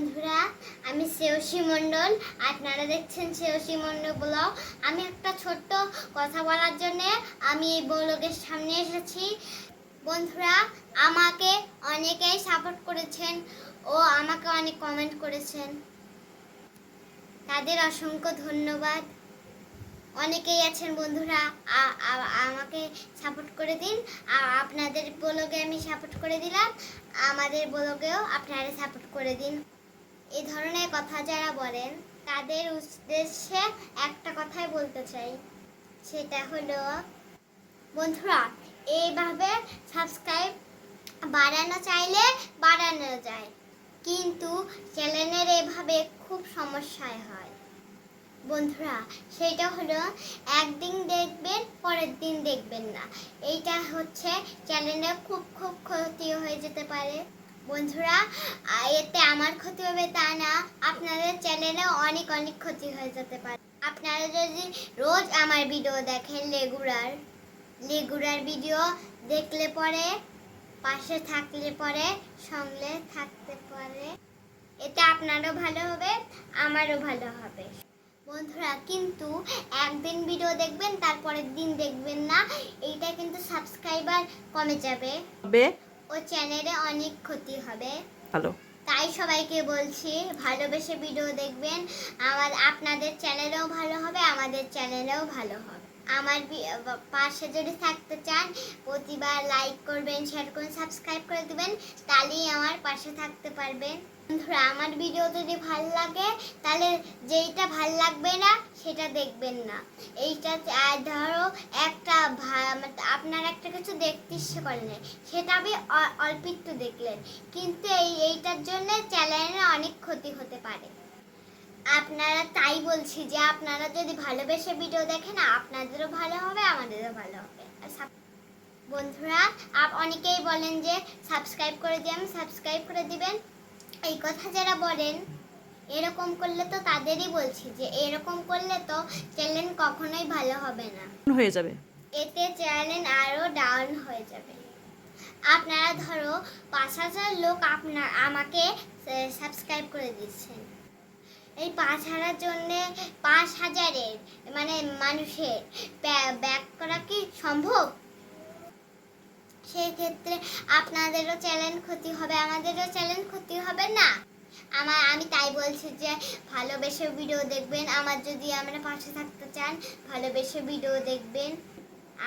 বন্ধুরা, আমি শ্রেয়সী মণ্ডল। আপনারা দেখছেন শ্রেয়সী মণ্ডল ব্লগ। আমি একটা ছোট্ট কথা বলার জন্য আমি এই ব্লগের সামনে এসেছি। বন্ধুরা, আমাকে অনেকেই সাপোর্ট করেছেন ও আমাকে অনেক কমেন্ট করেছেন, তাদের অসংখ্য ধন্যবাদ। অনেকেই আছেন বন্ধুরা, আমাকে সাপোর্ট করে দিন। আপনাদের ব্লগে আমি সাপোর্ট করে দিলাম, আমাদের ব্লগেও আপনারা সাপোর্ট করে দিন। এই ধরনের কথা যারা বলেন তাদের উদ্দেশ্যে একটা কথাই বলতে চাই, সেটা হলো বন্ধুরা, এইভাবে সাবস্ক্রাইব বাড়ানো চাইলে বাড়ানো যায়, কিন্তু চ্যানেলের এভাবে খুব সমস্যায় হয় বন্ধুরা। সেটা হলো একদিন দেখবেন, পরের দিন দেখবেন না। এইটা হচ্ছে চ্যানেলে খুব ক্ষতি হয়ে যেতে পারে বন্ধুরা। এতে আমার ক্ষতি হবে তা না, আপনাদের চ্যানেলে অনেক ক্ষতি হয়ে যেতে পারে। আপনারা যদি রোজ আমার ভিডিও দেখেন, রেগুলার ভিডিও দেখলে পরে, পাশে থাকলে পরে, সঙ্গে থাকতে পারে, এতে আপনারও ভালো হবে, আমারও ভালো হবে বন্ধুরা। কিন্তু একদিন ভিডিও দেখবেন, তারপরের দিন দেখবেন না, এইটা কিন্তু সাবস্ক্রাইবার কমে যাবে ও চ্যানেলে অনেক ক্ষতি হবে। ভালো, তাই সবাইকে বলছি, ভালোবেসে ভিডিও দেখবেন, আপনাদের চ্যানেলেও ভালো হবে, আমাদের চ্যানেলেও ভালো হবে। আমার পাশে যদি থাকতে চান, প্রতিবার লাইক করবেন, শেয়ার করবেন, সাবস্ক্রাইব করে দিবেন, তাহলেই আমার পাশে থাকতে পারবেন বন্ধুরা। আমার ভিডিও যদি ভালো লাগে, তাহলে যেইটা ভালো লাগবে না সেটা দেখবেন না। এইটা ধরো একটা আপনার একটা কিছু দেখতে ইচ্ছে করলেন, সেটা আপনি অল্প একটু দেখলেন, কিন্তু এইটার জন্য চ্যানেলে অনেক ক্ষতি হতে পারে। আপনারা তাই বলছি যে আপনারা যদি ভালোবেসে ভিডিও দেখেন, আপনাদেরও ভালো হবে, আমাদেরও ভালো হবে। বন্ধুরা, অনেকেই বলেন যে সাবস্ক্রাইব করে দিন, সাবস্ক্রাইব করে দিবেন। এই কথা যারা বলেন, এরকম করলে তো তাদেরই বলছি যে এরকম করলে তো চ্যানেল কখনোই ভালো হবে না, হয়ে যাবে, এতে চ্যানেল আরো ডাউন হয়ে যাবে। আপনারা ধরো 5,000 লোক আমাকে সাবস্ক্রাইব করে দিচ্ছেন, এই 5,000 জন্য 5,000-এর মানুষের ব্যাক করা কি সম্ভব? সেই ক্ষেত্রে আপনাদেরও চ্যানেল ক্ষতি হবে, আমাদেরও চ্যানেল ক্ষতি হবে না। আমি তাই বলছি যে ভালোবেসে ভিডিও দেখবেন। যদি আমরা পাশে থাকতে চান, ভালোবেসে ভিডিও দেখবেন।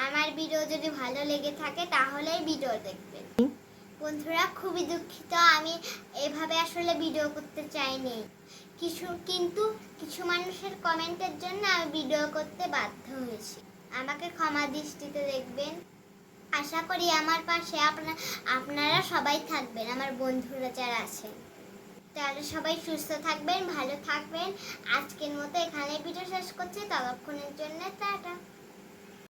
আমার ভিডিও যদি ভালো লেগে থাকে তাহলেই ভিডিও দেখবেন বন্ধুরা। খুবই দুঃখিত, আমি এভাবে আসলে ভিডিও করতে চাইনি, কিন্তু কিছু মানুষের কমেন্টের জন্য আমি ভিডিও করতে বাধ্য হয়েছি। আমাকে ক্ষমা দৃষ্টিতে দেখবেন। আশা করি আমার পাশে আপনারা সবাই থাকবেন, আমার বন্ধুরা যারা আছেন। তাহলে সবাই সুস্থ থাকবেন, ভালো থাকবেন। আজকের মতো এখানে ভিডিও শেষ করছি, ততক্ষণের জন্য টাটা।